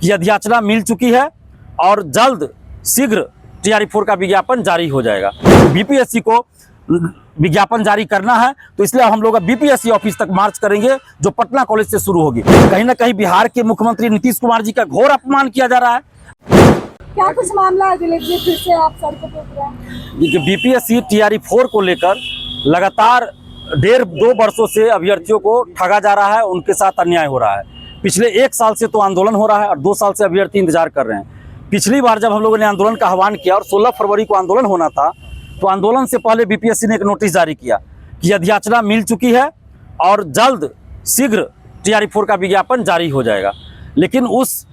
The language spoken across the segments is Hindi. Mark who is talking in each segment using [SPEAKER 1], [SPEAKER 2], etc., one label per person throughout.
[SPEAKER 1] की अधियाचना मिल चुकी है और जल्द शीघ्र TRE-4 का विज्ञापन जारी हो जाएगा। बीपीएससी को विज्ञापन जारी करना है, तो इसलिए हम लोग बीपीएससी ऑफिस तक मार्च करेंगे, जो पटना कॉलेज से शुरू होगी। कहीं ना कहीं बिहार के मुख्यमंत्री नीतीश कुमार जी का घोर अपमान किया जा रहा है।
[SPEAKER 2] क्या कुछ मामला है दिलीप जी, फिर से आप सड़कों पे उतरे हैं?
[SPEAKER 1] बीपीएससी TRE-4 को लेकर लगातार 1.5-2 वर्षों से अभ्यर्थियों को ठगा जा रहा है, उनके साथ अन्याय हो रहा है। पिछले 1 साल से तो आंदोलन हो रहा है और 2 साल से अभ्यर्थी इंतजार कर रहे हैं। पिछली बार जब हम लोगों ने आंदोलन का आह्वान किया और 16 फरवरी को आंदोलन होना था, तो आंदोलन से पहले बीपीएससी ने एक नोटिस जारी किया कि अधियाचना मिल चुकी है और जल्द शीघ्र TRE-4 का विज्ञापन जारी हो जाएगा। लेकिन उस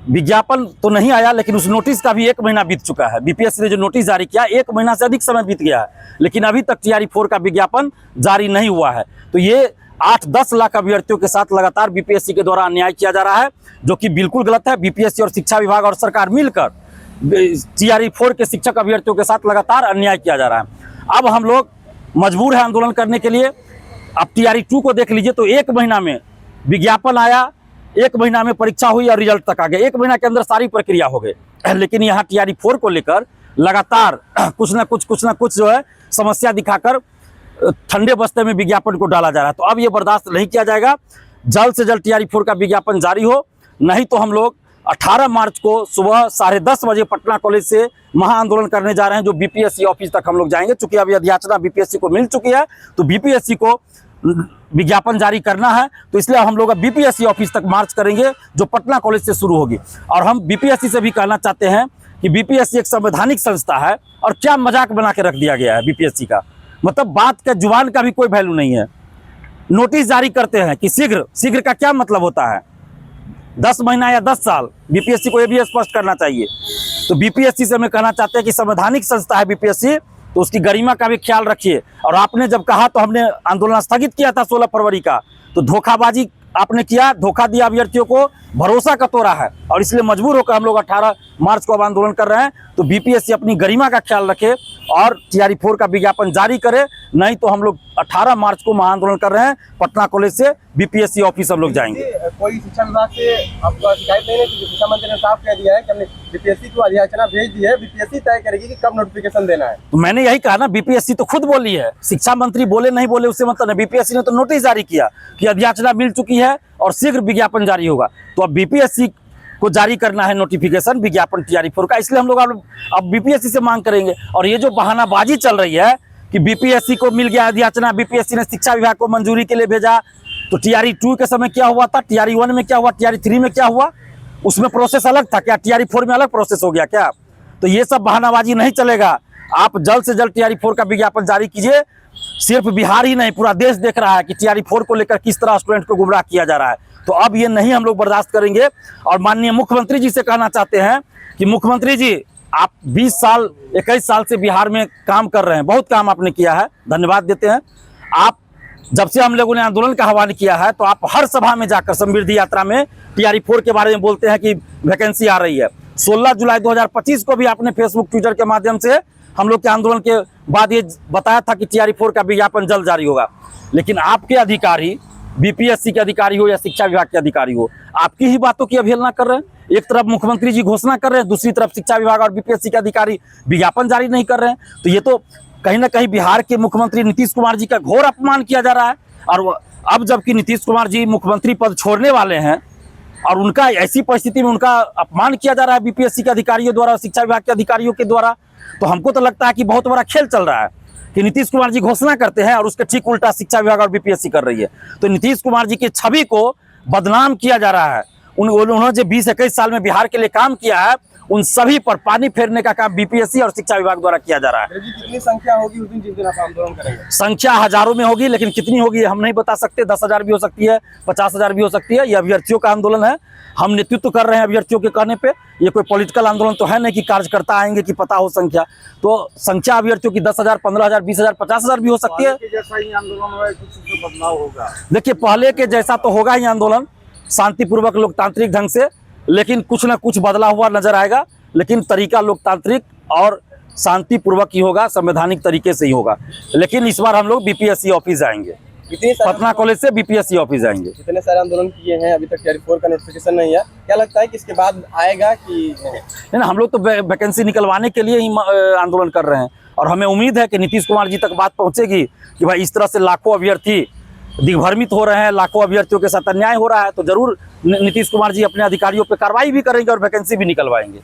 [SPEAKER 1] विज्ञापन तो नहीं आया, लेकिन उस नोटिस का भी 1 महीना बीत चुका है। बीपीएससी ने जो नोटिस जारी किया 1 महीना से अधिक समय बीत गया है, लेकिन अभी तक TRE-4 का विज्ञापन जारी नहीं हुआ है। तो ये 8-10 लाख अभ्यर्थियों के साथ लगातार बीपीएससी के द्वारा अन्याय किया जा रहा है, जो कि बिल्कुल गलत है। बीपीएससी और शिक्षा विभाग और सरकार मिलकर TRE-4 के शिक्षक अभ्यर्थियों के साथ लगातार अन्याय किया जा रहा है। अब हम लोग मजबूर हैं आंदोलन करने के लिए। अब TRE-2 को देख लीजिए, तो 1 महीना में विज्ञापन आया, 1 महीना में परीक्षा हुई और रिजल्ट तक आ गया। 1 महीना के अंदर सारी प्रक्रिया हो गई। लेकिन यहाँ TRE-4 को लेकर लगातार कुछ ना कुछ जो है समस्या दिखाकर ठंडे बस्ते में विज्ञापन को डाला जा रहा है। तो अब ये बर्दाश्त नहीं किया जाएगा। जल्द से जल्द TRE-4 का विज्ञापन जारी हो, नहीं तो हम लोग 18 मार्च को सुबह 10:30 बजे पटना कॉलेज से महाआंदोलन करने जा रहे हैं, जो बीपीएससी ऑफिस तक हम लोग जाएंगे। चूंकि अभी अधियाचना बीपीएससी को मिल चुकी है, तो बीपीएससी को विज्ञापन जारी करना है, तो इसलिए हम लोग बीपीएससी ऑफिस तक मार्च करेंगे, जो पटना कॉलेज से शुरू होगी। और हम बीपीएससी से भी कहना चाहते हैं कि बीपीएससी एक संवैधानिक संस्था है और क्या मजाक बना के रख दिया गया है बीपीएससी का। मतलब बात का, जुबान का भी कोई वैल्यू नहीं है। नोटिस जारी करते हैं कि शीघ्र का क्या मतलब होता है? 10 महीना या 10 साल? बीपीएससी को यह भी स्पष्ट करना चाहिए। तो बीपीएससी से हमें कहना चाहते हैं कि संवैधानिक संस्था है बीपीएससी, तो उसकी गरिमा का भी ख्याल रखिए। और आपने जब कहा तो हमने आंदोलन स्थगित किया था 16 फरवरी का, तो धोखाबाजी आपने किया, धोखा दिया अभ्यर्थियों को, भरोसा का तोड़ा है, और इसलिए मजबूर होकर हम लोग 18 मार्च को अब आंदोलन कर रहे हैं। तो बीपीएससी अपनी गरिमा का ख्याल रखे और TRE-4 का विज्ञापन जारी करे, नहीं तो हम लोग 18 मार्च को महाआंदोलन कर रहे हैं। पटना कॉलेज से बीपीएससी ऑफिस हम लोग जाएंगे।
[SPEAKER 3] कोई शिक्षा विभाग से आपको शिकायत नहीं है? कि शिक्षा मंत्री ने साफ कह दिया है कि हमने बीपीएससी को अधियाचना भेज दी है, बीपीएससी तय करेगी कि कब नोटिफिकेशन देना है।
[SPEAKER 1] तो मैंने यही कहा ना, बीपीएससी तो खुद बोली है, शिक्षा मंत्री बोले नहीं बोले उससे मतलब नहीं। बीपीएससी ने तो नोटिस जारी किया कि अधियाचना मिल चुकी है और शीघ्र विज्ञापन जारी होगा। तो अब बीपीएससी को जारी करना है नोटिफिकेशन विज्ञापन TRE-4 का, इसलिए हम लोग अब बीपीएससी से मांग करेंगे। और ये जो बहानाबाजी चल रही है कि बीपीएससी को मिल गया अधियाचना, बीपीएससी ने शिक्षा विभाग को मंजूरी के लिए भेजा, तो TRE-2 के समय क्या हुआ था, TRE-1 में क्या हुआ, TRE-3 में क्या हुआ? उसमें प्रोसेस अलग था क्या? TRE-4 में अलग प्रोसेस हो गया क्या? तो ये सब बहानाबाजी नहीं चलेगा। आप जल्द से जल्द TRE-4 का विज्ञापन जारी कीजिए। सिर्फ बिहार ही नहीं, पूरा देश देख रहा है कि TRE-4 को लेकर किस तरह स्टूडेंट को गुमराह किया जा रहा है। तो अब ये नहीं हम लोग बर्दाश्त करेंगे। और माननीय मुख्यमंत्री जी से कहना चाहते हैं कि मुख्यमंत्री जी, आप 21 साल से बिहार में काम कर रहे हैं, बहुत काम आपने किया है, धन्यवाद देते हैं। आप जब से हम लोगों ने आंदोलन का आह्वान किया है, तो आप हर सभा में जाकर समृद्धि यात्रा में TRE-4 के बारे में बोलते हैं कि वैकेंसी आ रही है। 16 जुलाई 2025 को भी आपने फेसबुक ट्विटर के माध्यम से हम लोग के आंदोलन के बाद ये बताया था कि TRE-4 का विज्ञापन जल्द जारी होगा। लेकिन आपके अधिकारी, बीपीएससी के अधिकारी हो या शिक्षा विभाग के अधिकारी हो, आपकी ही बातों की अवहेलना कर रहे हैं। एक तरफ मुख्यमंत्री जी घोषणा कर रहे हैं, दूसरी तरफ शिक्षा विभाग और बीपीएससी के अधिकारी विज्ञापन जारी नहीं कर रहे हैं। तो ये तो कहीं ना कहीं बिहार के मुख्यमंत्री नीतीश कुमार जी का घोर अपमान किया जा रहा है। और अब जबकि नीतीश कुमार जी मुख्यमंत्री पद छोड़ने वाले हैं और उनका ऐसी परिस्थिति में उनका अपमान किया जा रहा है बीपीएससी के अधिकारियों द्वारा, शिक्षा विभाग के अधिकारियों के द्वारा, तो हमको तो लगता है कि बहुत बड़ा खेल चल रहा है कि नीतीश कुमार जी घोषणा करते हैं और उसके ठीक उल्टा शिक्षा विभाग और बीपीएससी कर रही है। तो नीतीश कुमार जी की छवि को बदनाम किया जा रहा है। उन्होंने जो 20-21 साल में बिहार के लिए काम किया है, उन सभी पर पानी फेरने का काम बीपीएससी और शिक्षा विभाग द्वारा किया जा रहा है।
[SPEAKER 3] कितनी संख्या होगी उस दिन जिस दिन आप आंदोलन करेंगे?
[SPEAKER 1] संख्या हजारों में होगी, लेकिन कितनी होगी हम नहीं बता सकते। 10,000 भी हो सकती है, 50,000 भी हो सकती है। ये अभ्यर्थियों का आंदोलन है, हम नेतृत्व कर रहे हैं अभ्यर्थियों के कहने पे। ये कोई पॉलिटिकल आंदोलन तो है नहीं कि कार्यकर्ता आएंगे कि पता हो संख्या। तो संख्या अभ्यर्थियों की 10,000, 15,000, 20,000, 50,000 भी हो सकती है।
[SPEAKER 3] जैसा ही आंदोलन हुआ, कुछ बदलाव होगा?
[SPEAKER 1] देखिए, पहले के जैसा तो होगा ही आंदोलन, शांतिपूर्वक लोकतांत्रिक ढंग से, लेकिन कुछ ना कुछ बदला हुआ नजर आएगा। लेकिन तरीका लोकतांत्रिक और शांतिपूर्वक ही होगा, संवैधानिक तरीके से ही होगा। लेकिन इस बार हम लोग बीपीएससी ऑफिस जाएंगे।
[SPEAKER 3] इतनी सारे
[SPEAKER 1] पटना कॉलेज से बीपीएससी ऑफिस जाएंगे।
[SPEAKER 3] इतने सारे आंदोलन किए हैं, अभी तक टियर 4 का नोटिफिकेशन नहीं है, क्या लगता है कि इसके बाद आएगा कि
[SPEAKER 1] नहीं, हम लोग तो वैकेंसी निकलवाने के लिए ही आंदोलन कर रहे हैं और हमें उम्मीद है कि नीतीश कुमार जी तक बात पहुंचेगी कि भाई इस तरह से लाखों अभ्यर्थी दिग्भ्रमित हो रहे हैं, लाखों अभ्यर्थियों के साथ अन्याय हो रहा है, तो जरूर नीतीश कुमार जी अपने अधिकारियों पर कार्रवाई भी करेंगे और वैकेंसी भी निकलवाएंगे।